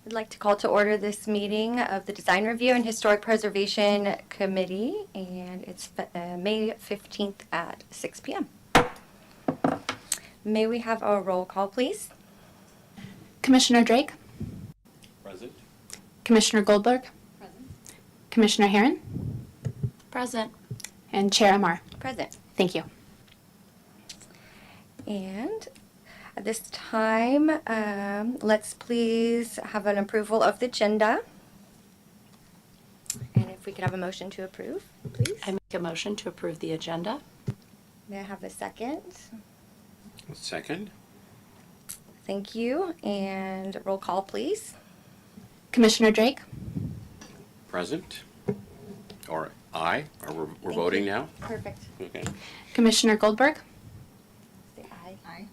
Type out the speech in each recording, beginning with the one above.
I'd like to call to order this meeting of the Design Review and Historic Preservation Committee, and it's May 15th at 6 p.m. May we have a roll call, please? Commissioner Drake? Present. Commissioner Goldberg? Present. Commissioner HAREN? Present. And Chair AMAR. Present. Thank you. And at this time, let's please have an approval of the agenda. And if we could have a motion to approve, please. I make a motion to approve the agenda. May I have a second? Second. Thank you. And roll call, please. Commissioner Drake? Present. Or aye. Or we're Thank voting you. now? Perfect. Okay. Commissioner Goldberg? Say aye. Aye.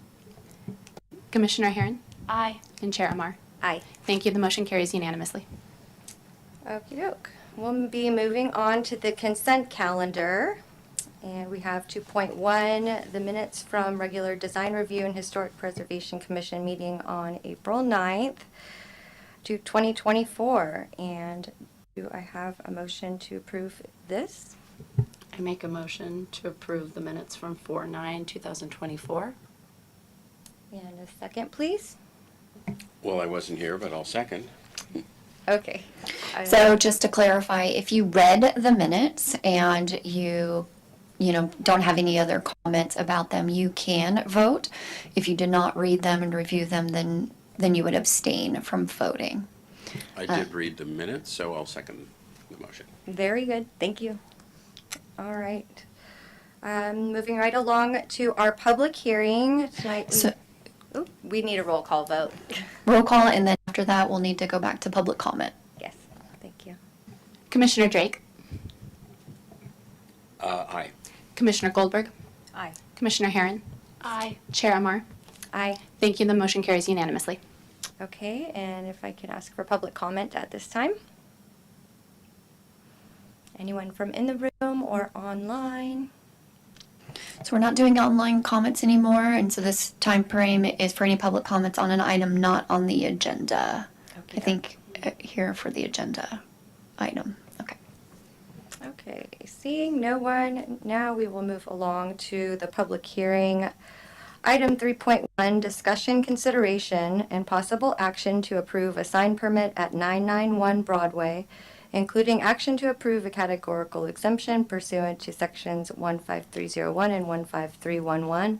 Commissioner HAREN? Aye. And Chair AMAR. Aye. Thank you. The motion carries unanimously. Okie doke. We'll be moving on to the consent calendar. And we have 2.1, the minutes from regular Design Review and Historic Preservation Commission meeting on April 9th to 2024. And do I have a motion to approve this? I make a motion to approve the minutes from 4/9/2024. And a second, please. Well, I wasn't here, but I'll second. Okay. So just to clarify, if you read the minutes and you don't have any other comments about them, you can vote. If you did not read them and review them, then you would abstain from voting. I did read the minutes, so I'll second the motion. Very good. Thank you. All right. Moving right along to our public hearing tonight. We need a roll call vote. Roll call, and then after that, we'll need to go back to public comment. Yes. Thank you. Commissioner Drake? Aye. Commissioner Goldberg? Aye. Commissioner HAREN? Aye. Chair AMAR. Aye. Thank you. The motion carries unanimously. Okay, and if I could ask for public comment at this time. Anyone from in the room or online? So we're not doing online comments anymore, and so this time frame is for any public comments on an item not on the agenda. Okay. I think here for the agenda item. Okay. Okay, seeing no one, now we will move along to the public hearing. Item 3.1, discussion, consideration, and possible action to approve a sign permit at 991 Broadway, including action to approve a categorical exemption pursuant to sections 15301 and 15311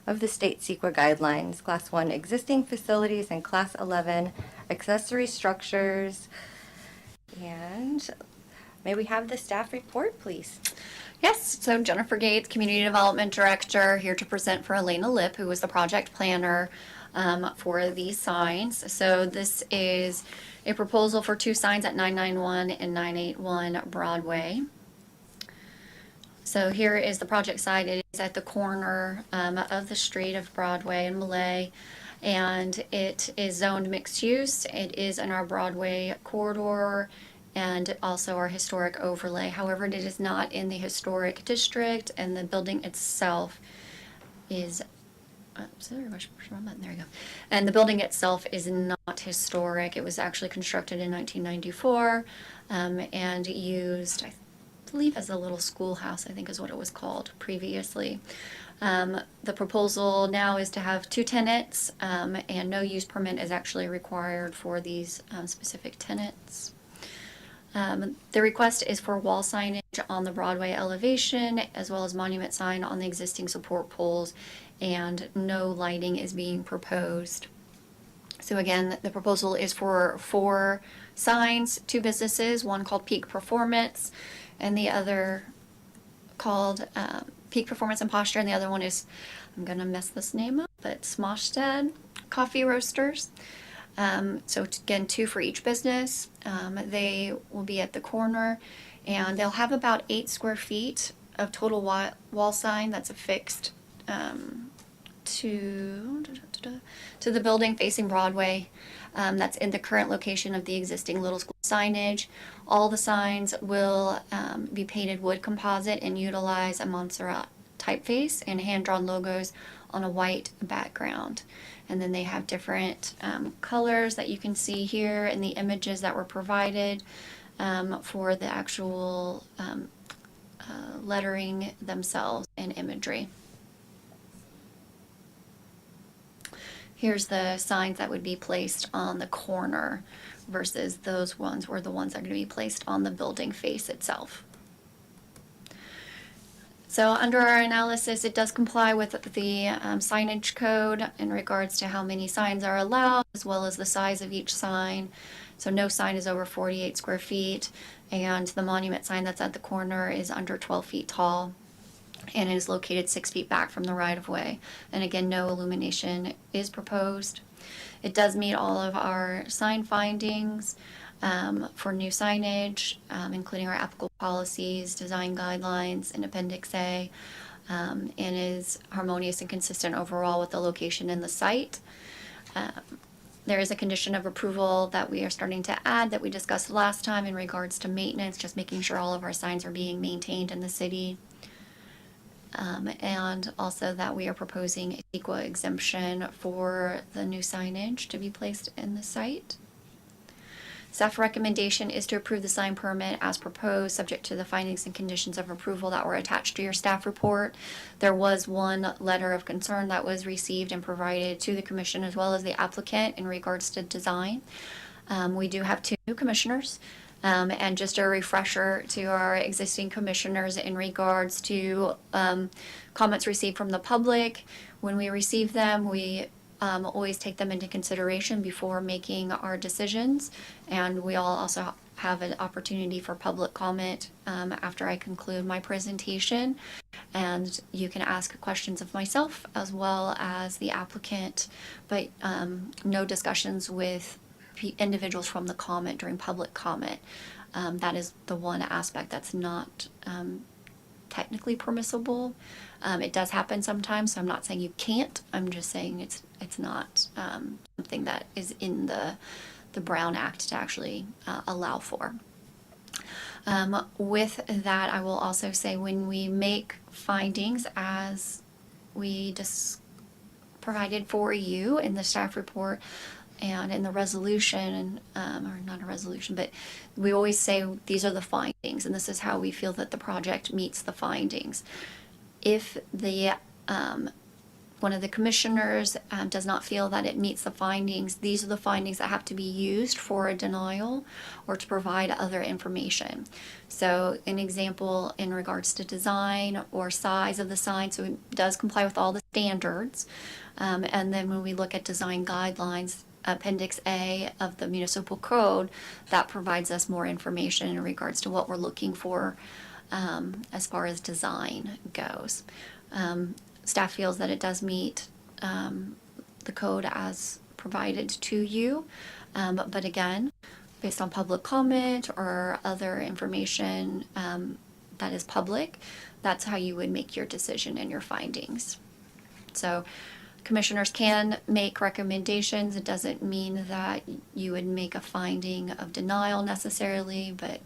of the State CEQA Guidelines, Class 1 existing facilities and Class 11 accessory structures. And may we have the staff report, please? Yes, so Jennifer Gates, Community Development Director, here to present for Elena Lip, who was the project planner for these signs. So this is a proposal for two signs at 991 and 981 Broadway. So here is the project site. It is at the corner of the street of Broadway and Malay, and it is zoned mixed use. It is in our Broadway corridor and also our historic overlay. However, it is not in the historic district, and the building itself is there you go. And the building itself is not historic. It was actually constructed in 1994 and used, I believe, as a little schoolhouse, I think is what it was called previously. The proposal now is to have two tenants, and no use permit is actually required for these specific tenants. The request is for wall signage on the Broadway elevation, as well as monument sign on the existing support poles, and no lighting is being proposed. So again, the proposal is for 4 signs, 2 businesses, one called Peak Performance, and the other called Peak Performance and Posture, and the other one is, I'm going to mess this name up, but Smosted Coffee Roasters. So again, 2 for each business. They will be at the corner, and they'll have about 8 square feet of total wall sign that's affixed to the building facing Broadway. That's in the current location of the existing little school signage. All the signs will be painted wood composite and utilize a Montserrat typeface and hand-drawn logos on a white background. And then they have different colors that you can see here in the images that were provided for the actual lettering themselves and imagery. Here's the signs that would be placed on the corner versus those ones were the ones that are going to be placed on the building face itself. So under our analysis, it does comply with the signage code in regards to how many signs are allowed, as well as the size of each sign. So no sign is over 48 square feet, and the monument sign that's at the corner is under 12 feet tall, and it is located 6 feet back from the right-of-way. And again, no illumination is proposed. It does meet all of our sign findings for new signage, including our applicable policies, design guidelines, and Appendix A, and is harmonious and consistent overall with the location and the site. There is a condition of approval that we are starting to add that we discussed last time in regards to maintenance, just making sure all of our signs are being maintained in the city. And also that we are proposing a CEQA exemption for the new signage to be placed in the site. Staff recommendation is to approve the sign permit as proposed, subject to the findings and conditions of approval that were attached to your staff report. There was one letter of concern that was received and provided to the commission as well as the applicant in regards to design. We do have 2 new commissioners. And just a refresher to our existing commissioners in regards to comments received from the public. When we receive them, we always take them into consideration before making our decisions. And we all also have an opportunity for public comment after I conclude my presentation. And you can ask questions of myself as well as the applicant, but no discussions with individuals from the comment during public comment. That is the one aspect that's not technically permissible. It does happen sometimes, so I'm not saying you can't. I'm just saying it's not something that is in the Brown Act to actually allow for. With that, I will also say when we make findings as we just provided for you in the staff report, and in the resolution, or not a resolution, but we always say these are the findings, and this is how we feel that the project meets the findings. If the one of the commissioners does not feel that it meets the findings, these are the findings that have to be used for a denial or to provide other information. So an example in regards to design or size of the sign, so it does comply with all the standards. And then when we look at design guidelines, Appendix A of the municipal code, that provides us more information in regards to what we're looking for as far as design goes. Staff feels that it does meet the code as provided to you, but again, based on public comment or other information that is public, that's how you would make your decision and your findings. So commissioners can make recommendations. It doesn't mean that you would make a finding of denial necessarily, but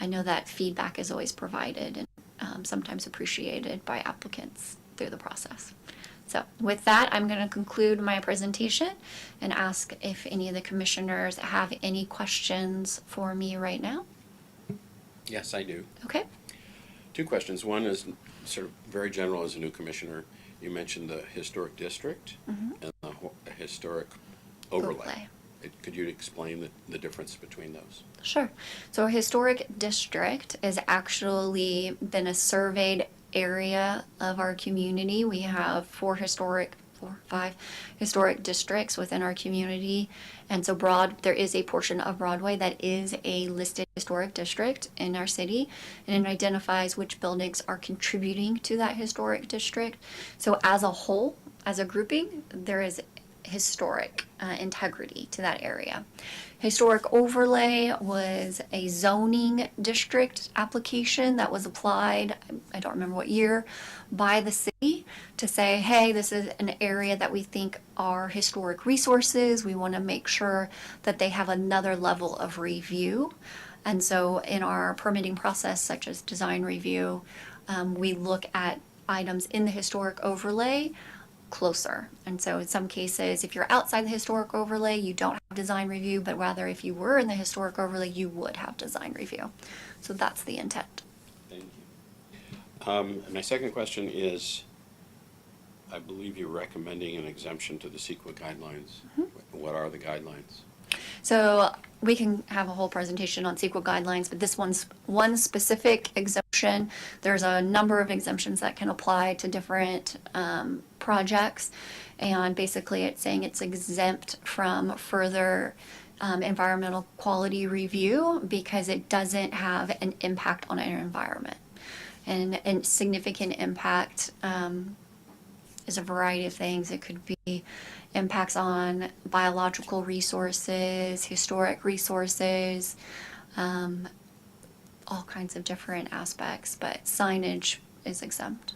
I know that feedback is always provided and sometimes appreciated by applicants through the process. So with that, I'm going to conclude my presentation and ask if any of the commissioners have any questions for me right now. Yes, I do. Okay. 2 questions. One is sort of very general as a new commissioner. You mentioned the historic district and the historic overlay. Could you explain the difference between those? Sure. So a historic district has actually been a surveyed area of our community. We have 5 historic districts within our community. And so there is a portion of Broadway that is a listed historic district in our city, and it identifies which buildings are contributing to that historic district. So as a whole, as a grouping, there is historic integrity to that area. Historic overlay was a zoning district application that was applied, I don't remember what year, by the city to say, hey, this is an area that we think are historic resources. We want to make sure that they have another level of review. And so in our permitting process, such as design review, we look at items in the historic overlay closer. And so in some cases, if you're outside the historic overlay, you don't have design review, but rather if you were in the historic overlay, you would have design review. So that's the intent. Thank you. My second question is, I believe you're recommending an exemption to the CEQA guidelines. What are the guidelines? So we can have a whole presentation on CEQA guidelines, but this one's one specific exemption. There's a number of exemptions that can apply to different projects. And basically it's saying it's exempt from further environmental quality review because it doesn't have an impact on our environment. And significant impact is a variety of things. It could be impacts on biological resources, historic resources, all kinds of different aspects, but signage is exempt.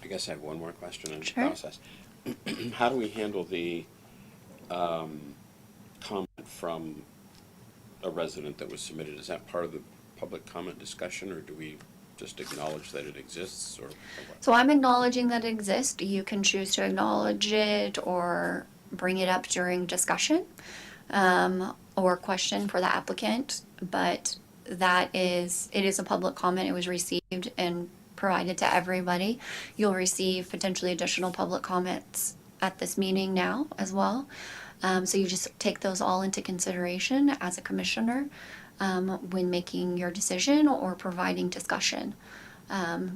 I guess I have one more question in the Sure. process. How do we handle the comment from a resident that was submitted? Is that part of the public comment discussion, or do we just acknowledge that it exists, or what? So I'm acknowledging that it exists. You can choose to acknowledge it or bring it up during discussion or question for the applicant, but it is a public comment. It was received and provided to everybody. You'll receive potentially additional public comments at this meeting now as well. So you just take those all into consideration as a commissioner when making your decision or providing discussion,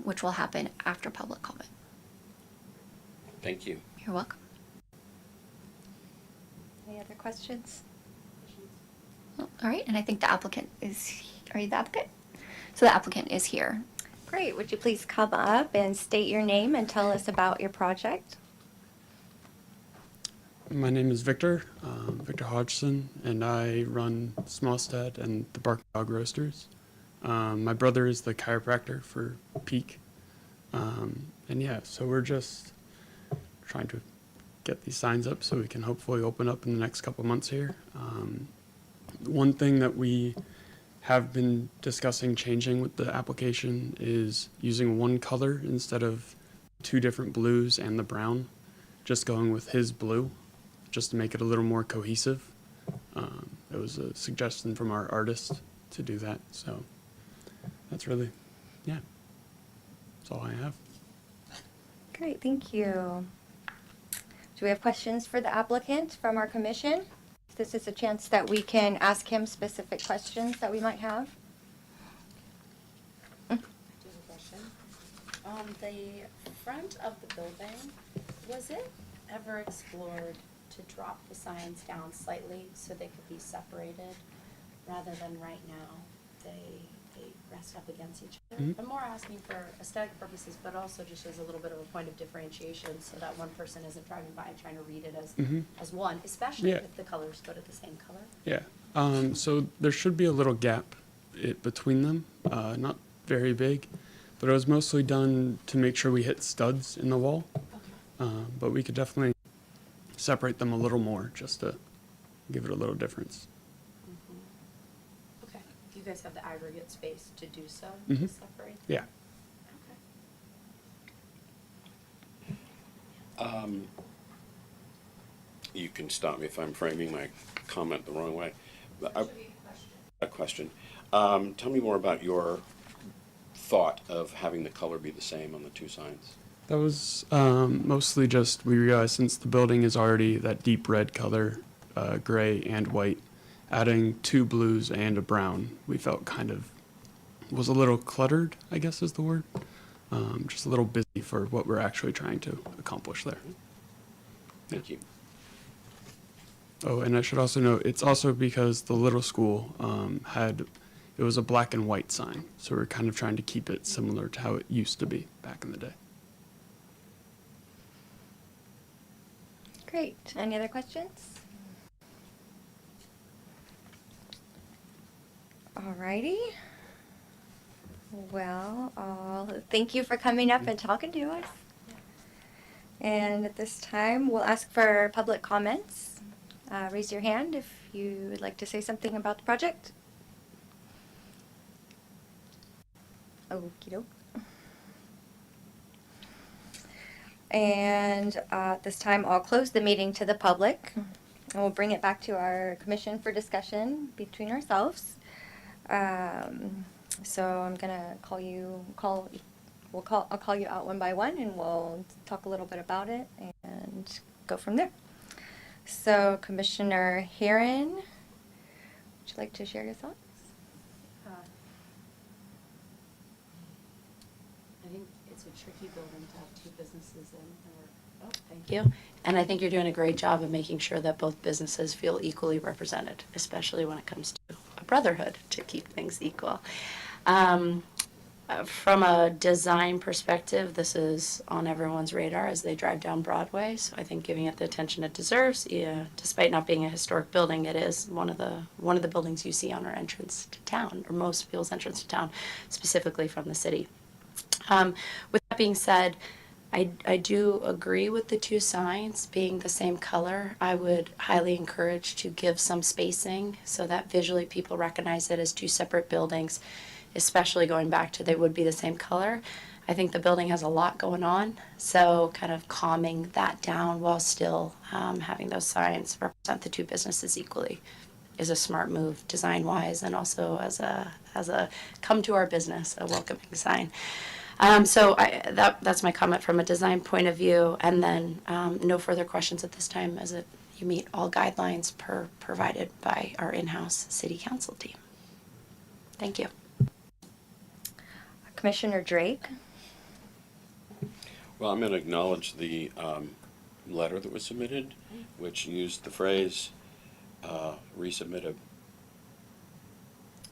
which will happen after public comment. Thank you. You're welcome. Any other questions? All right, and I think the applicant are you the applicant? So the applicant is here. Great. Would you please come up and state your name and tell us about your project? My name is Victor Hodgson, and I run Smallstead and the Bark Dog Roasters. My brother is the chiropractor for Peak. And yeah, so we're just trying to get these signs up so we can hopefully open up in the next couple months here. One thing that we have been discussing changing with the application is using one color instead of two different blues and the brown, just going with his blue, just to make it a little more cohesive. It was a suggestion from our artist to do that, so that's really, yeah, that's all I have. Great, thank you. Do we have questions for the applicant from our commission? This is a chance that we can ask him specific questions that we might have. Just a question. The front of the building, was it ever explored to drop the signs down slightly so they could be separated rather than right now they rest up against each other? Mhm. I'm more asking for aesthetic purposes, but also just as a little bit of a point of differentiation so that one person isn't driving by and trying to read it as one, especially Yeah. if the colors go to the same color. Yeah, so there should be a little gap between them, not very big, but it was mostly done to make sure we hit studs in the wall. But we could definitely separate them a little more just to give it a little difference. Okay. Do you guys have the aggregate space to do so, Mhm. to separate? Yeah. Okay. You can stop me if I'm framing my comment the wrong way. But a question. Tell me more about your thought of having the color be the same on the two signs. That was mostly just, we realized since the building is already that deep red color, gray and white, adding two blues and a brown, we felt kind of was a little cluttered, I guess is the word. Just a little busy for what we're actually trying to accomplish there. Thank you. Oh, and I should also note, it's also because the little school it was a black and white sign, so we're kind of trying to keep it similar to how it used to be back in the day. Great. Any other questions? Alrighty. Well, thank you for coming up and talking to us. And at this time, we'll ask for public comments. Raise your hand if you would like to say something about the project. Okey doke. And this time I'll close the meeting to the public. And we'll bring it back to our commission for discussion between ourselves. So I'm gonna I'll call you out one by one and we'll talk a little bit about it and go from there. So Commissioner HAREN, would you like to share your thoughts? I think it's a tricky building to have two businesses in. Thank you. And I think you're doing a great job of making sure that both businesses feel equally represented, especially when it comes to a brotherhood, to keep things equal. From a design perspective, this is on everyone's radar as they drive down Broadway, so I think giving it the attention it deserves. Yeah, despite not being a historic building, it is one of the buildings you see on our entrance to town, or most people's entrance to town, specifically from the city. With that being said, I do agree with the two signs being the same color. I would highly encourage to give some spacing so that visually people recognize it as two separate buildings, especially going back to they would be the same color. I think the building has a lot going on, so kind of calming that down while still having those signs represent the two businesses equally is a smart move design-wise, and also as a come to our business, a welcoming sign. So that's my comment from a design point of view, and then no further questions at this time as you meet all guidelines provided by our in-house city council team. Thank you. Commissioner Drake? Well, I'm going to acknowledge the letter that was submitted, which used the phrase resubmitted.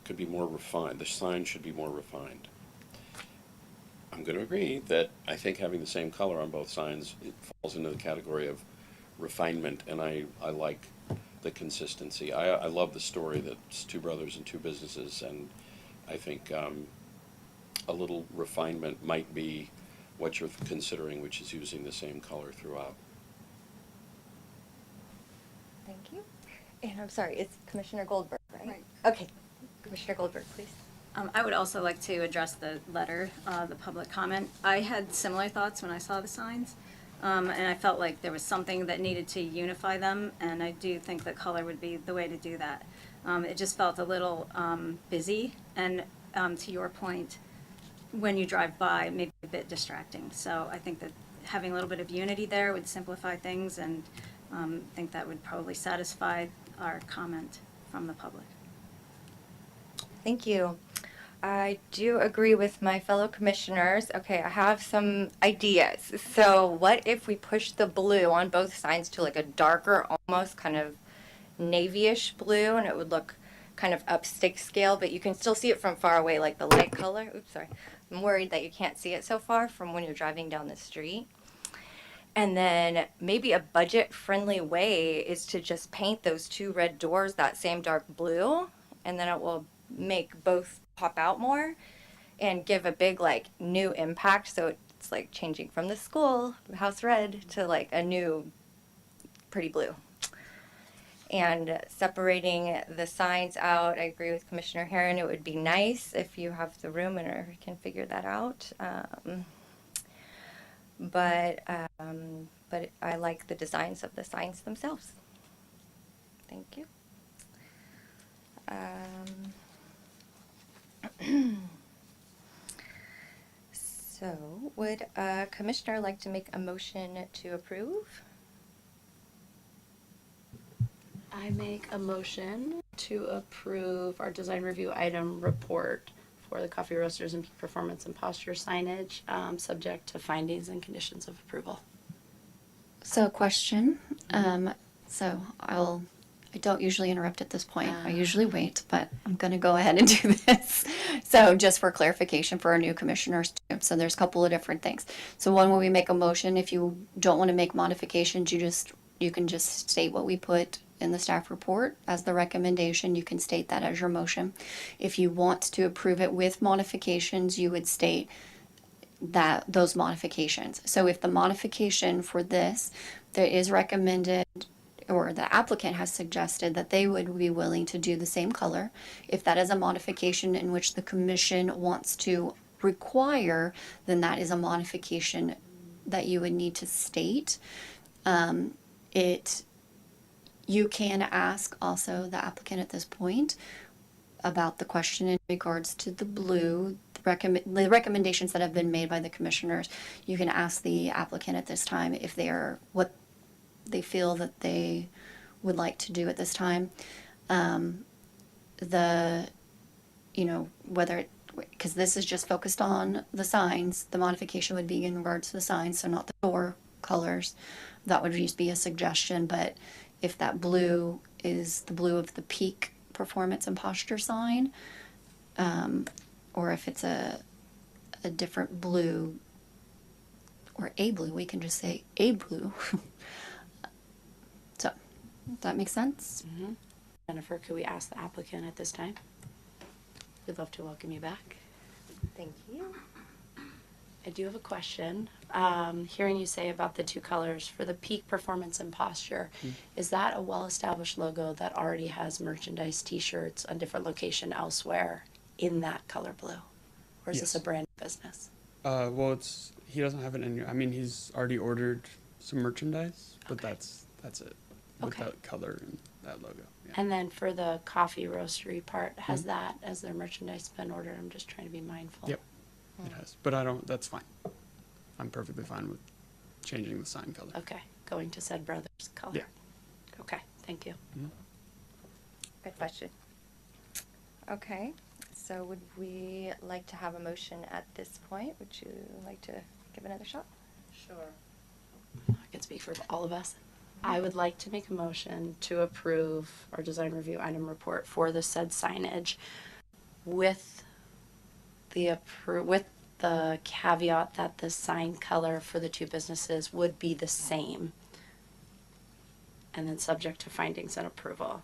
Could be more refined. The sign should be more refined. I'm going to agree that I think having the same color on both signs, it falls into the category of refinement, and I like the consistency. I love the story that it's two brothers and two businesses, and I think a little refinement might be what you're considering, which is using the same color throughout. Thank you. And I'm sorry, it's Commissioner Goldberg, right? Right. Okay, Commissioner Goldberg, please. I would also like to address the letter, the public comment. I had similar thoughts when I saw the signs, and I felt like there was something that needed to unify them, and I do think that color would be the way to do that. It just felt a little busy, and to your point, when you drive by, maybe a bit distracting. So I think that having a little bit of unity there would simplify things, and I think that would probably satisfy our comment from the public. Thank you. I do agree with my fellow commissioners. Okay, I have some ideas. So what if we push the blue on both signs to like a darker, almost kind of navy-ish blue, and it would look kind of upstick scale, but you can still see it from far away, like the light color. Oops, sorry. I'm worried that you can't see it so far from when you're driving down the street. And then maybe a budget-friendly way is to just paint those two red doors that same dark blue, and then it will make both pop out more and give a big like new impact. So it's like changing from the school house red to like a new pretty blue. And separating the signs out, I agree with Commissioner HAREN. It would be nice if you have the room and can figure that out. But I like the designs of the signs themselves. Thank you. So, would a commissioner like to make a motion to approve? I make a motion to approve our design review item report for the coffee roasters and peak performance and posture signage, subject to findings and conditions of approval. So question, I don't usually interrupt at this point. I usually wait, but I'm going to go ahead and do this. So just for clarification for our new commissioners too. So there's a couple of different things. So one, when we make a motion, if you don't want to make modifications, you can just state what we put in the staff report as the recommendation. You can state that as your motion. If you want to approve it with modifications, you would state that those modifications. So if the modification for this, there is recommended, or the applicant has suggested that they would be willing to do the same color, if that is a modification in which the commission wants to require, then that is a modification that you would need to state. You can ask also the applicant at this point about the question in regards to the blue, the recommendations that have been made by the commissioners. You can ask the applicant at this time if they are, what they feel that they would like to do at this time. Whether, because this is just focused on the signs, the modification would be in regards to the signs, so not the door colors. That would just be a suggestion, but if that blue is the blue of the peak performance and posture sign, or if it's a different blue, or a blue, we can just say a blue. So, does that make sense? Jennifer, could we ask the applicant at this time? We'd love to welcome you back. Thank you. I do have a question. Hearing you say about the two colors for the peak performance and posture, is that a well-established logo that already has merchandise T-shirts on different location elsewhere in that color blue? Or is this a Yes. brand new business? Well, he doesn't have it in. I mean, he's already ordered some merchandise, but Okay. that's it with Okay. that color and that logo. Yeah. And then for the coffee roastery part, has that as their merchandise been ordered? I'm just trying to be mindful. Yep. It has, but that's fine. I'm perfectly fine with changing the sign color. Okay, going to said Brothers color. Yeah. Okay, thank you. Good question. Okay, so would we like to have a motion at this point? Would you like to give another shot? Sure. I can speak for all of us. I would like to make a motion to approve our design review item report for the said signage with the caveat that the sign color for the two businesses would be the same. And then subject to findings and approval.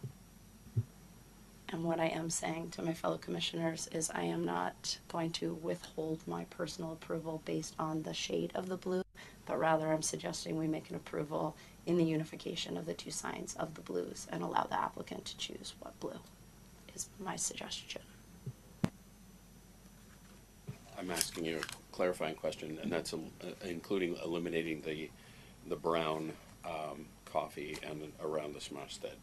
And what I am saying to my fellow commissioners is I am not going to withhold my personal approval based on the shade of the blue, but rather I'm suggesting we make an approval in the unification of the two signs of the blues and allow the applicant to choose what blue is my suggestion. I'm asking you a clarifying question, and that's including eliminating the brown coffee and around the Smashstead.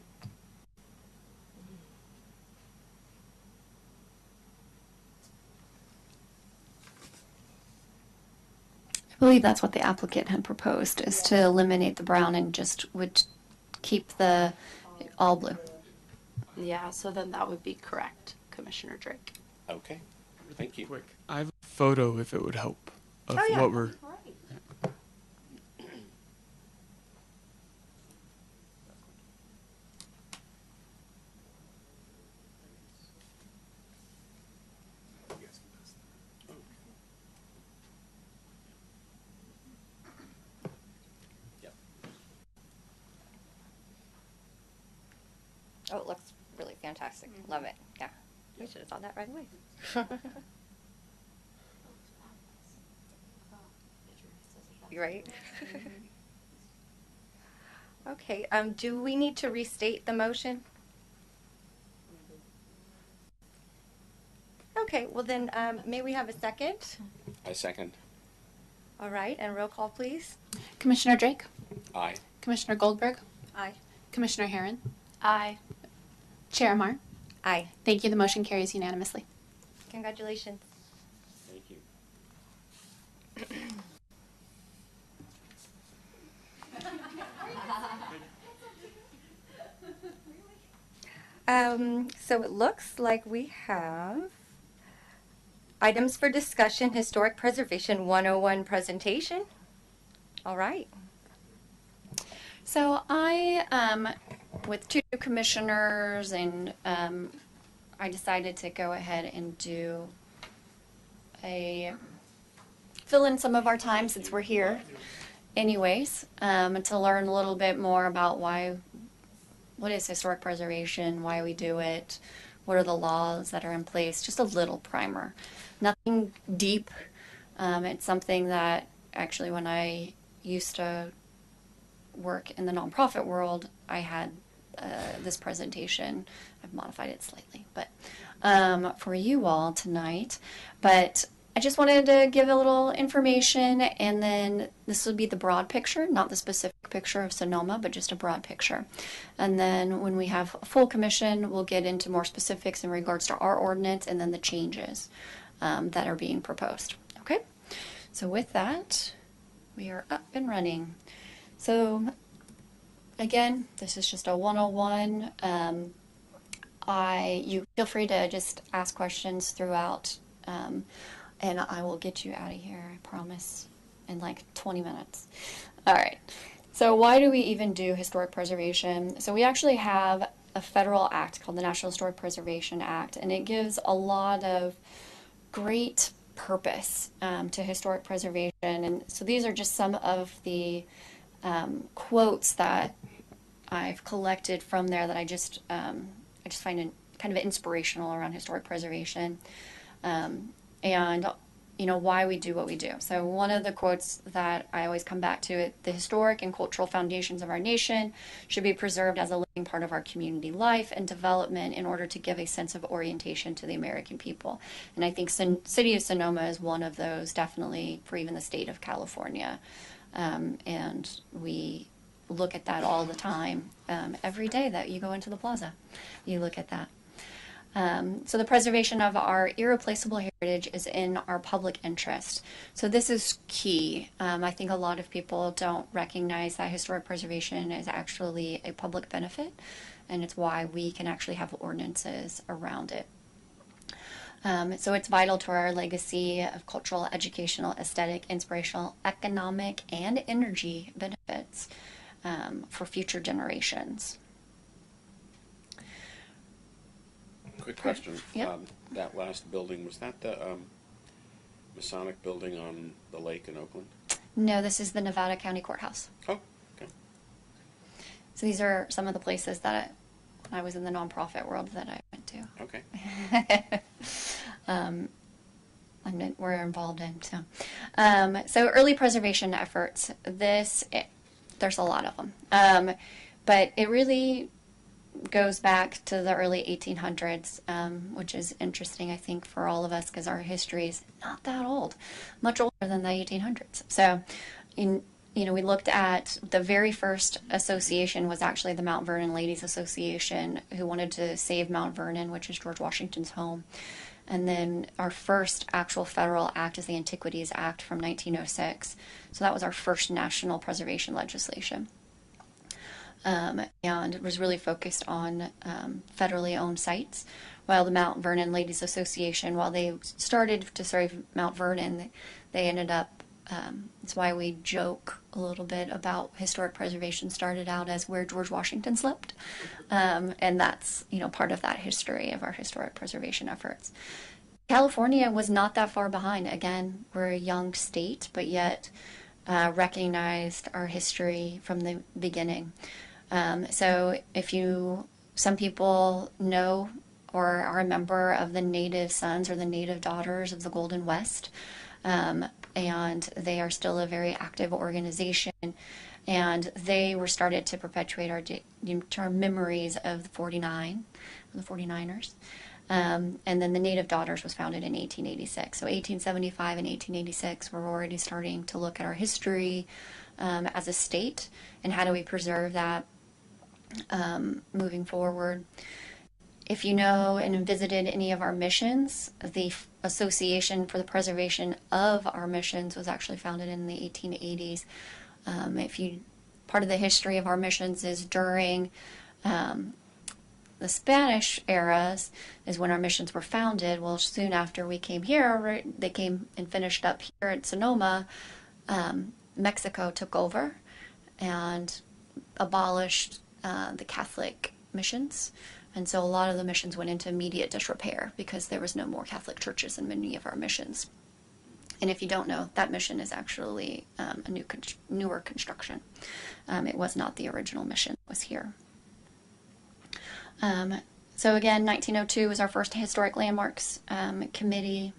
I believe that's what the applicant had proposed, is to eliminate the brown and just would keep the all blue. Yeah, so then that would be correct, Commissioner Drake. Okay, thank you. Quick, I have a photo if it would help of what we're. Yep. Oh, it looks really fantastic. Love it. Yeah. We should have thought that right away. You're right. Okay, do we need to restate the motion? Okay, well then, may we have a second? I second. All right, and roll call, please. Commissioner Drake, Aye. Commissioner Goldberg, Aye. Commissioner Herron, Aye. Chair Amar. Aye. Thank you. The motion carries unanimously. Congratulations. Thank you. So it looks like we have items for discussion, Historic Preservation 101 presentation. All right. So with two commissioners, and I decided to go ahead and fill in some of our time since we're here anyways, to learn a little bit more about what is historic preservation, why we do it, what are the laws that are in place, just a little primer. Nothing deep. It's something that actually when I used to work in the nonprofit world, I had this presentation. I've modified it slightly, but for you all tonight. But I just wanted to give a little information, and then this will be the broad picture, not the specific picture of Sonoma, but just a broad picture. And then when we have a full commission, we'll get into more specifics in regards to our ordinance and then the changes that are being proposed. Okay? So with that, we are up and running. So again, this is just a 101. You feel free to just ask questions throughout, and I will get you out of here, I promise, in like 20 minutes. All right. So why do we even do historic preservation? So we actually have a federal act called the National Historic Preservation Act, and it gives a lot of great purpose to historic preservation. And so these are just some of the quotes that I've collected from there that I just find kind of inspirational around historic preservation, and why we do what we do. So one of the quotes that I always come back to: the historic and cultural foundations of our nation should be preserved as a living part of our community life and development in order to give a sense of orientation to the American people. And I think City of Sonoma is one of those, definitely, for even the state of California. And we look at that all the time. Every day that you go into the plaza, you look at that. So the preservation of our irreplaceable heritage is in our public interest. So this is key. I think a lot of people don't recognize that historic preservation is actually a public benefit, and it's why we can actually have ordinances around it. So it's vital to our legacy of cultural, educational, aesthetic, inspirational, economic, and energy benefits for future generations. Quick question. Yep. That last building, was that the Masonic building on the lake in Oakland? No, this is the Nevada County Courthouse. Oh, okay. So these are some of the places that I was in the nonprofit world that I went to. Okay. We're involved in. So early preservation efforts. There's a lot of them, but it really goes back to the early 1800s, which is interesting, I think, for all of us, because our history is not that old, much older than the 1800s. So, we looked at the very first association was actually the Mount Vernon Ladies Association, who wanted to save Mount Vernon, which is George Washington's home. And then our first actual federal act is the Antiquities Act from 1906. So that was our first national preservation legislation. And it was really focused on federally owned sites, while the Mount Vernon Ladies Association, while they started to serve Mount Vernon, they ended up, it's why we joke a little bit about historic preservation started out as where George Washington slept. And that's, part of that history of our historic preservation efforts. California was not that far behind. Again, we're a young state, but yet recognized our history from the beginning. So some people know or are a member of the Native Sons or the Native Daughters of the Golden West, and they are still a very active organization, and they were started to perpetuate our memories of the 49ers. And then the Native Daughters was founded in 1886. So 1875 and 1886, we're already starting to look at our history as a state, and how do we preserve that moving forward. If you know and visited any of our missions, the Association for the Preservation of Our Missions was actually founded in the 1880s. Part of the history of our missions is during the Spanish eras is when our missions were founded. Well, soon after we came here, they came and finished up here at Sonoma. Mexico took over and abolished the Catholic missions. And so a lot of the missions went into immediate disrepair because there was no more Catholic churches in many of our missions. And if you don't know, that mission is actually a newer construction. It was not the original mission that was here. So again, 1902 was our first historic landmarks committee.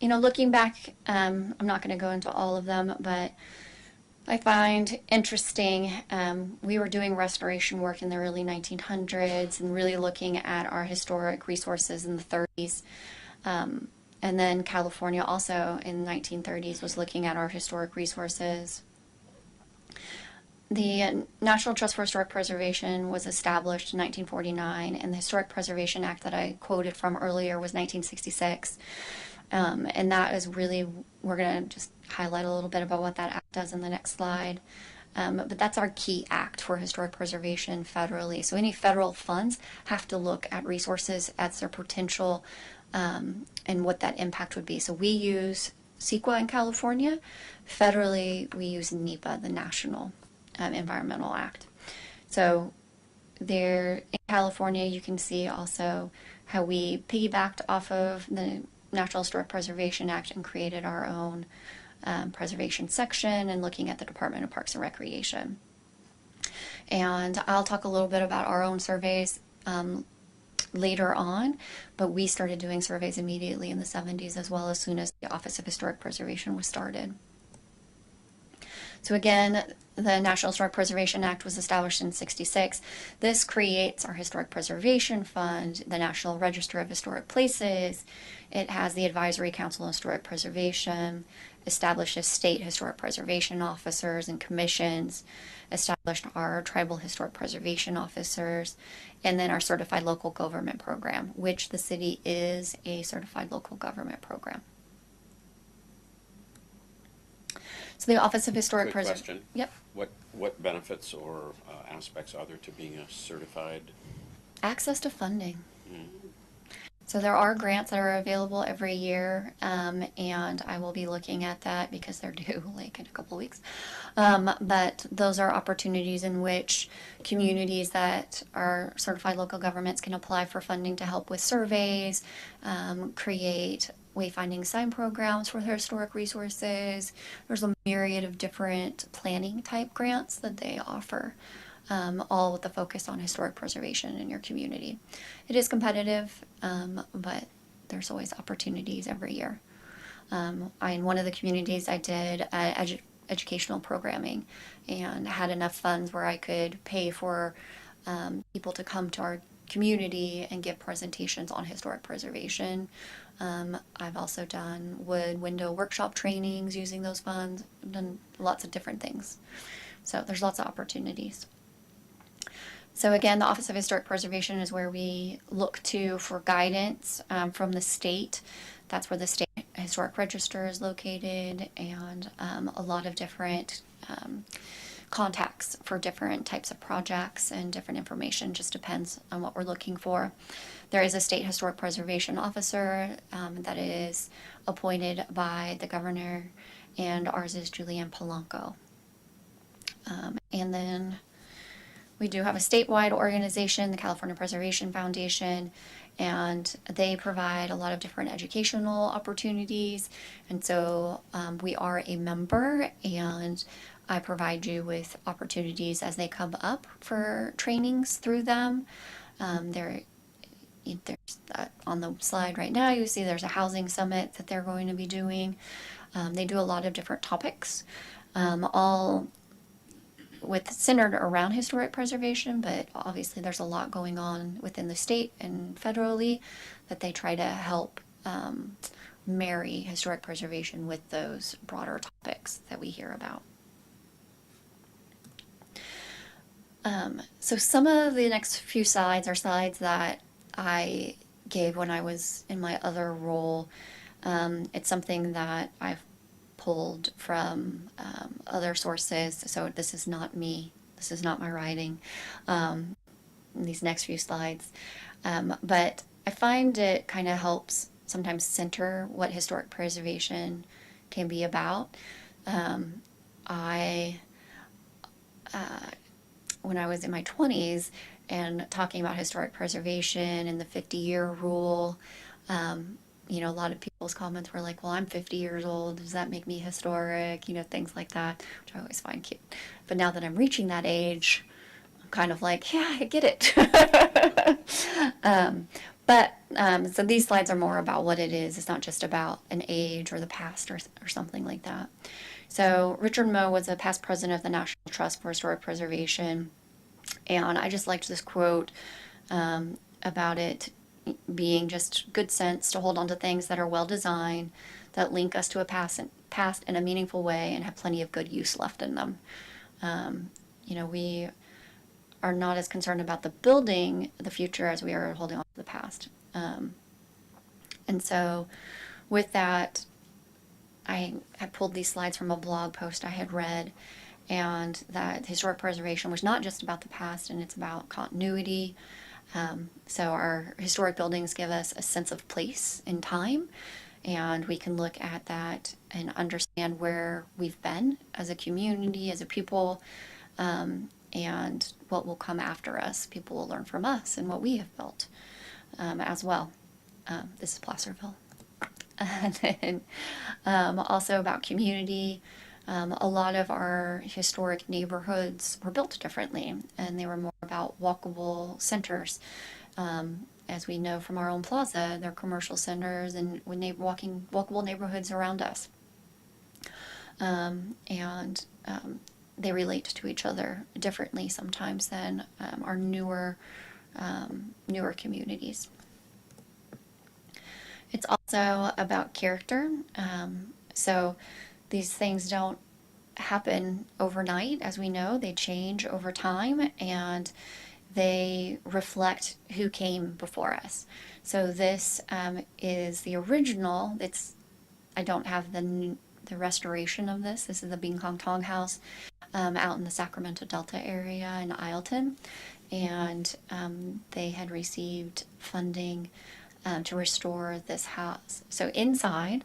Looking back, I'm not going to go into all of them, but I find interesting, we were doing restoration work in the early 1900s and really looking at our historic resources in the 30s. And then California also in the 1930s was looking at our historic resources. The National Trust for Historic Preservation was established in 1949, and the Historic Preservation Act that I quoted from earlier was 1966. And that is really, we're going to just highlight a little bit about what that act does in the next slide. But that's our key act for historic preservation federally. So any federal funds have to look at resources as their potential and what that impact would be. So we use CEQA in California. Federally, we use NEPA, the National Environmental Act. So there in California, you can see also how we piggybacked off of the National Historic Preservation Act and created our own preservation section and looking at the Department of Parks and Recreation. And I'll talk a little bit about our own surveys later on, but we started doing surveys immediately in the 70s as well, as soon as the Office of Historic Preservation was started. So again, the National Historic Preservation Act was established in '66. This creates our Historic Preservation Fund, the National Register of Historic Places. It has the Advisory Council on Historic Preservation, establishes state historic preservation officers and commissions, established our tribal historic preservation officers, and then our certified local government program, which the city is a certified local government program. So the Office of Historic Quick Preservation. question. Yep. What benefits or aspects are there to being a certified? Access to funding. So there are grants that are available every year, and I will be looking at that because they're due like in a couple weeks. But those are opportunities in which communities that are certified local governments can apply for funding to help with surveys, create wayfinding sign programs for their historic resources. There's a myriad of different planning type grants that they offer. All with the focus on historic preservation in your community. It is competitive, but there's always opportunities every year. In one of the communities, I did educational programming and had enough funds where I could pay for people to come to our community and give presentations on historic preservation. I've also done wood window workshop trainings using those funds. I've done lots of different things. So there's lots of opportunities. So again, the Office of Historic Preservation is where we look to for guidance from the state. That's where the State Historic Register is located, and a lot of different contacts for different types of projects and different information. Just depends on what we're looking for. There is a State Historic Preservation Officer that is appointed by the governor, and ours is Julianne Polanco. And then we do have a statewide organization, the California Preservation Foundation, and they provide a lot of different educational opportunities. And so we are a member, and I provide you with opportunities as they come up for trainings through them. There's on the slide right now, you see there's a housing summit that they're going to be doing. They do a lot of different topics, all centered around historic preservation, but obviously there's a lot going on within the state and federally that they try to help marry historic preservation with those broader topics that we hear about. So some of the next few slides are slides that I gave when I was in my other role. It's something that I've pulled from other sources, so this is not me, this is not my writing, these next few slides, but I find it kind of helps sometimes center what historic preservation can be about. When I was in my 20s and talking about historic preservation and the 50-year rule, a lot of people's comments were like, well, I'm 50 years old. Does that make me historic? Things like that, which I always find cute. But now that I'm reaching that age, I'm kind of like, yeah, I get it. So these slides are more about what it is. It's not just about an age or the past or something like that. So Richard Moe was a past president of the National Trust for Historic Preservation. And I just liked this quote about it being just good sense to hold on to things that are well designed, that link us to a past in a meaningful way and have plenty of good use left in them. We are not as concerned about the building the future as we are holding on to the past. And so with that, I pulled these slides from a blog post I had read, and that historic preservation was not just about the past, and it's about continuity. So our historic buildings give us a sense of place in time, and we can look at that and understand where we've been as a community, as a people, and what will come after us. People will learn from us and what we have built as well. This is Placerville. And then also about community. A lot of our historic neighborhoods were built differently, and they were more about walkable centers. As we know from our own plaza, they're commercial centers and walkable neighborhoods around us. They relate to each other differently sometimes than our newer communities. It's also about character. So these things don't happen overnight, as we know. They change over time, and they reflect who came before us. So this is the original. I don't have the restoration of this. This is the Bing Kong Tong House out in the Sacramento Delta area in Isleton. And they had received funding to restore this house. So inside,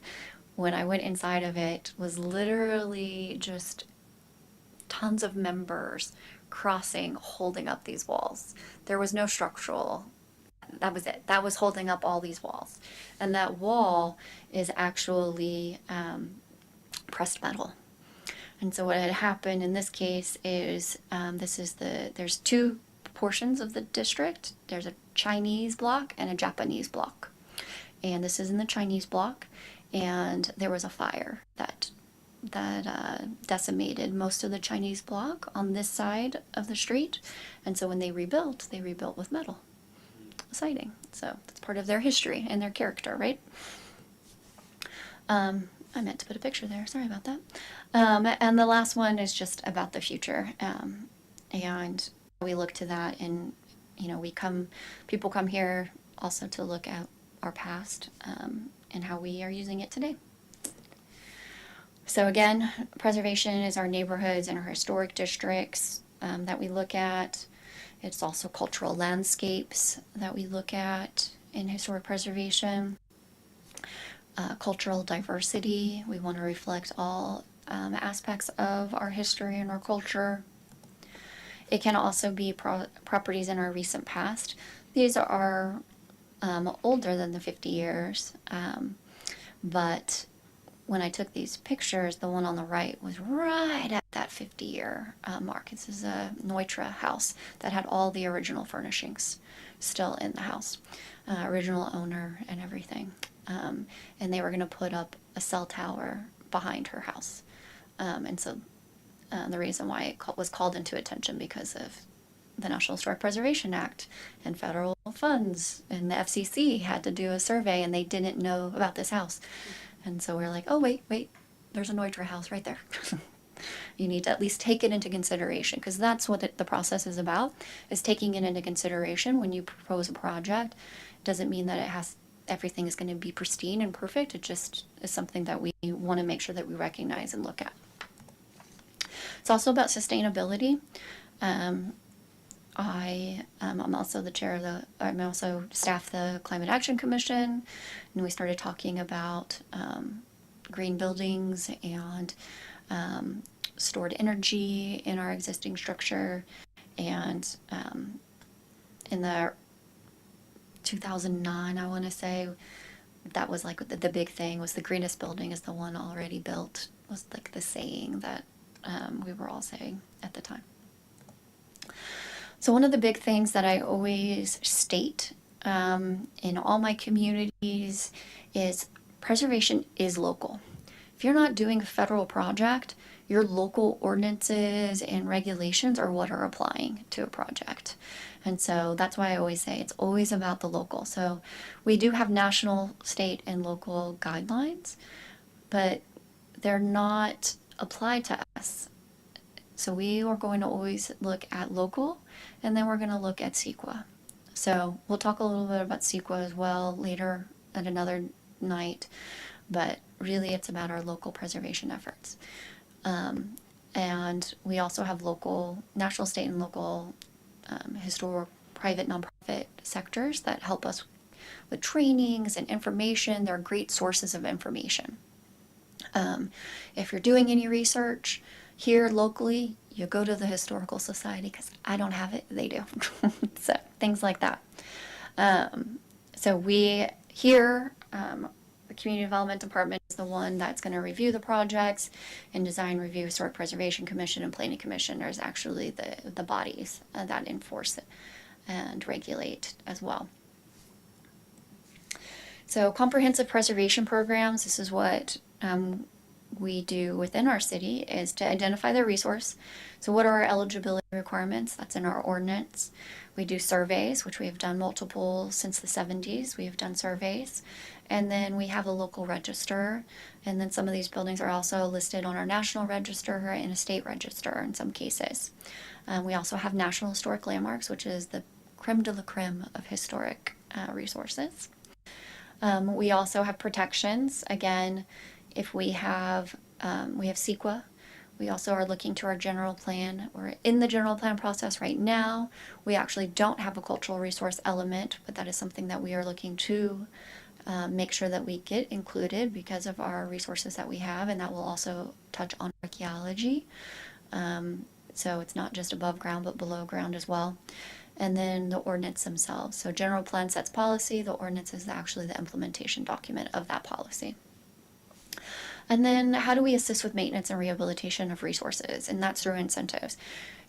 when I went inside of it, was literally just tons of members crossing, holding up these walls. There was no structural. That was it. That was holding up all these walls. And that wall is actually pressed metal. And so what had happened in this case is there's two portions of the district. There's a Chinese block and a Japanese block. And this is in the Chinese block, and there was a fire that decimated most of the Chinese block on this side of the street. And so when they rebuilt with metal siding. So that's part of their history and their character, right? I meant to put a picture there. Sorry about that. And the last one is just about the future. And we look to that, and people come here also to look at our past and how we are using it today. So again, preservation is our neighborhoods and our historic districts that we look at. It's also cultural landscapes that we look at in historic preservation. Cultural diversity. We want to reflect all aspects of our history and our culture. It can also be properties in our recent past. These are older than the 50 years, but when I took these pictures, the one on the right was right at that 50-year mark. This is a Neutra house that had all the original furnishings still in the house, original owner and everything. And they were going to put up a cell tower behind her house. And so the reason why it was called into attention because of the National Historic Preservation Act and federal funds, and the FCC had to do a survey, and they didn't know about this house. And so we're like, oh, wait, there's a Neutra house right there. You need to at least take it into consideration, because that's what the process is about, is taking it into consideration when you propose a project. It doesn't mean that everything is going to be pristine and perfect. It just is something that we want to make sure that we recognize and look at. It's also about sustainability. I'm also the chair I'm also staff the Climate Action Commission, and we started talking about green buildings and stored energy in our existing structure. And in the 2009, I want to say, that was like the big thing, was the greenest building is the one already built, was like the saying that we were all saying at the time. So one of the big things that I always state in all my communities is preservation is local. If you're not doing a federal project, your local ordinances and regulations are what are applying to a project. And so that's why I always say it's always about the local. So we do have national, state, and local guidelines, but they're not applied to us. So we are going to always look at local, and then we're going to look at CEQA. So we'll talk a little bit about CEQA as well later at another night, but really it's about our local preservation efforts. And we also have local, national, state, and local historic, private, nonprofit sectors that help us with trainings and information. They're great sources of information. If you're doing any research here locally, you go to the Historical Society, because I don't have it, they do. So things like that. So we here, the Community Development Department is the one that's going to review the projects, and Design Review, Historic Preservation Commission, and Planning Commission are actually the bodies that enforce it and regulate as well. So comprehensive preservation programs, this is what we do within our city, is to identify the resource. So what are our eligibility requirements? That's in our ordinance. We do surveys, which we have done multiple since the 70s. We have done surveys. And then we have a local register. And then some of these buildings are also listed on our national register and a state register in some cases. We also have National Historic Landmarks, which is the creme de la creme of historic resources. We also have protections. Again, if we have CEQA, we also are looking to our general plan. We're in the general plan process right now. We actually don't have a cultural resource element, but that is something that we are looking to make sure that we get included because of our resources that we have, and that will also touch on archaeology. So it's not just above ground, but below ground as well. And then the ordinance themselves. So general plan sets policy. The ordinance is actually the implementation document of that policy. And then how do we assist with maintenance and rehabilitation of resources? And that's through incentives.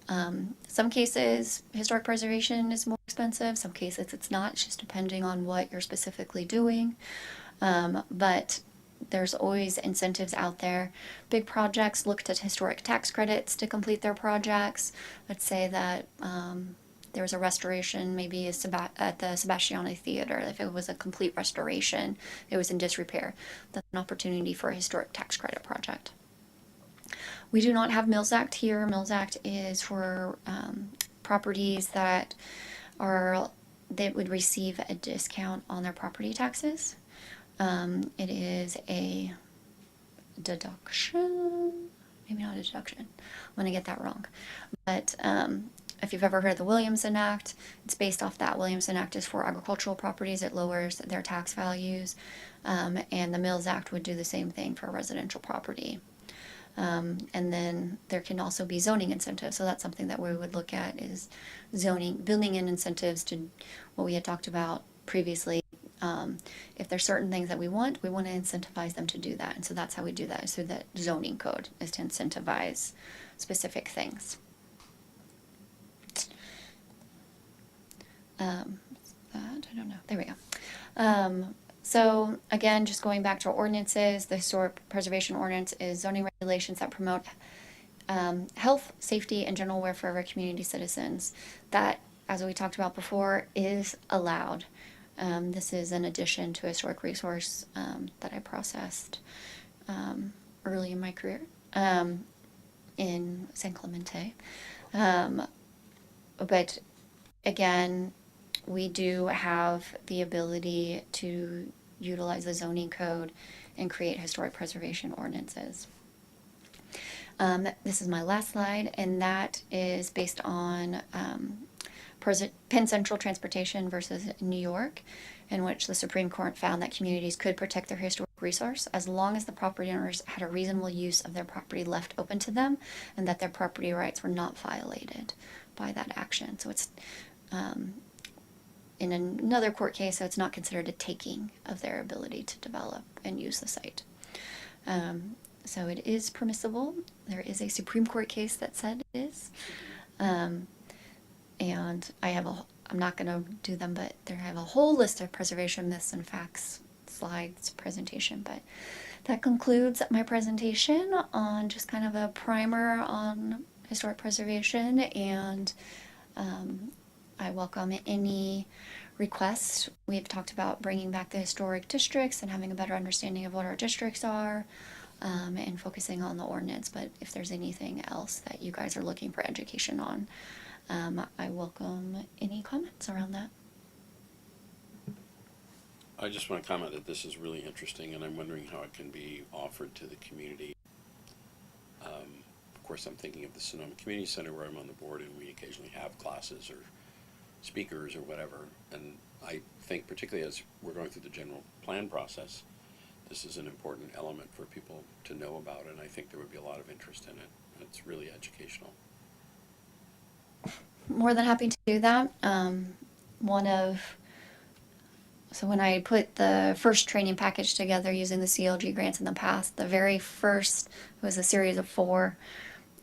Some cases, historic preservation is more expensive. Some cases it's not. It's just depending on what you're specifically doing. But there's always incentives out there. Big projects look to historic tax credits to complete their projects. Let's say that there was a restoration, maybe at the Sebastiani Theater. If it was a complete restoration, it was in disrepair. That's an opportunity for a historic tax credit project. We do not have Mills Act here. Mills Act is for properties that would receive a discount on their property taxes. It is a deduction, maybe not a deduction. I'm going to get that wrong. But if you've ever heard of the Williamson Act, it's based off that. Williamson Act is for agricultural properties. It lowers their tax values. And the Mills Act would do the same thing for residential property. And then there can also be zoning incentives. So that's something that we would look at is zoning, building in incentives to what we had talked about previously. If there's certain things that we want to incentivize them to do that. And so that's how we do that. So that zoning code is to incentivize specific things. I don't know. There we go. So again, just going back to our ordinances, the Historic Preservation Ordinance is zoning regulations that promote health, safety, and general welfare of our community citizens. That, as we talked about before, is allowed. This is an addition to a historic resource that I processed early in my career in San Clemente. But again, we do have the ability to utilize the zoning code and create historic preservation ordinances. This is my last slide, and that is based on Penn Central Transportation versus New York, in which the Supreme Court found that communities could protect their historic resource as long as the property owners had a reasonable use of their property left open to them and that their property rights were not violated by that action. So it's in another court case, so it's not considered a taking of their ability to develop and use the site. So it is permissible. There is a Supreme Court case that said it is. And I'm not going to do them, but I have a whole list of preservation myths and facts. slides presentation. But that concludes my presentation on just kind of a primer on historic preservation, and I welcome any requests. We've talked about bringing back the historic districts and having a better understanding of what our districts are, and focusing on the ordinance. But if there's anything else that you guys are looking for education on, I welcome any comments around that. I just want to comment that this is really interesting, and I'm wondering how it can be offered to the community. Of course, I'm thinking of the Sonoma Community Center where I'm on the board, and we occasionally have classes or speakers or whatever. And I think particularly as we're going through the general plan process, this is an important element for people to know about, and I think there would be a lot of interest in it. It's really educational. More than happy to do that. So when I put the first training package together using the CLG grants in the past, the very first was a series of 4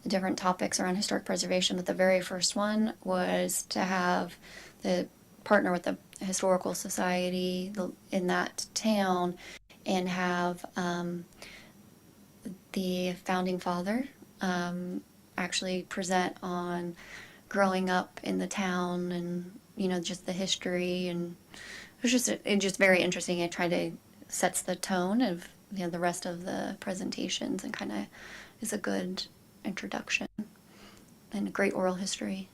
different topics around historic preservation, but the very first one was to have the partner with the historical society in that town and have the founding father actually present on growing up in the town and, you know, just the history. And it was just very interesting. It tried to sets the tone of, you know, the rest of the presentations, and kind of is a good introduction and a great oral history.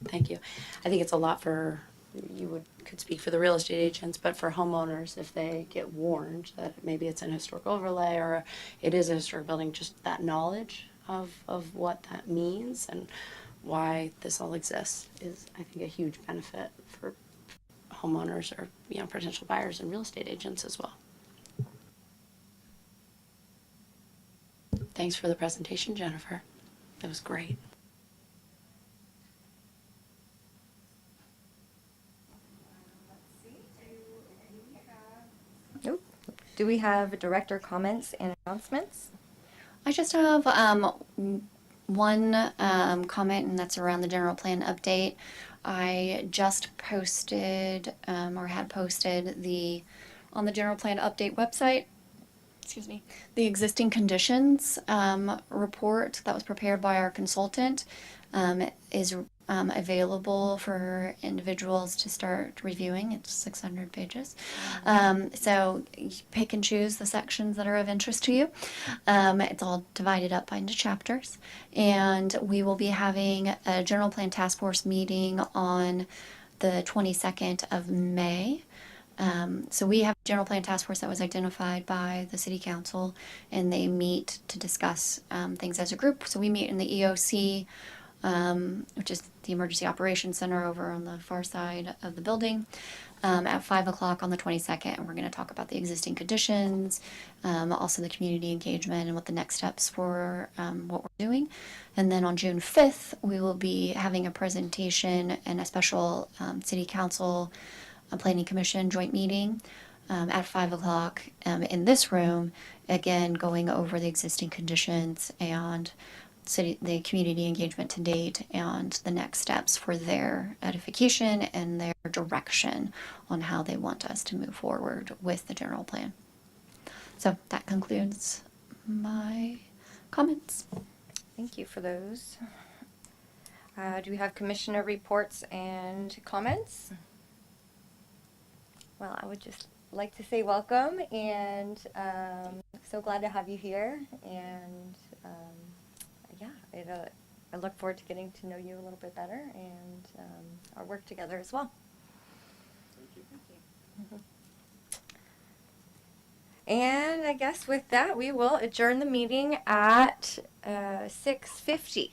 Thank you. I think it's a lot for, could speak for the real estate agents, but for homeowners, if they get warned that maybe it's an historic overlay or it is a historic building, just that knowledge of what that means and why this all exists is, I think, a huge benefit for homeowners or, you know, potential buyers and real estate agents as well. Thanks for the presentation, Jennifer. That was great. Nope. Do we have director comments and announcements? I just have one comment, and that's around the general plan update. I just posted, or had posted on the general plan update website, the existing conditions report that was prepared by our consultant is available for individuals to start reviewing. It's 600 pages. So you pick and choose the sections that are of interest to you. It's all divided up into chapters. And we will be having a general plan task force meeting on the 22nd of May. So we have a general plan task force that was identified by the city council, and they meet to discuss things as a group. So we meet in the EOC, which is the Emergency Operations Center over on the far side of the building, at 5 o'clock on the 22nd. And we're going to talk about the existing conditions, also the community engagement and what the next steps for what we're doing. And then on June 5th, we will be having a presentation and a special city council planning commission joint meeting at 5 o'clock in this room, again going over the existing conditions and the community engagement to date and the next steps for their edification and their direction on how they want us to move forward with the general plan. So that concludes my comments. Thank you for those. Do we have commissioner reports and comments? Well, I would just like to say welcome, and so glad to have you here. And yeah, I look forward to getting to know you a little bit better and our work together as well. Thank you. Thank you. And I guess with that, we will adjourn the meeting at 6:50.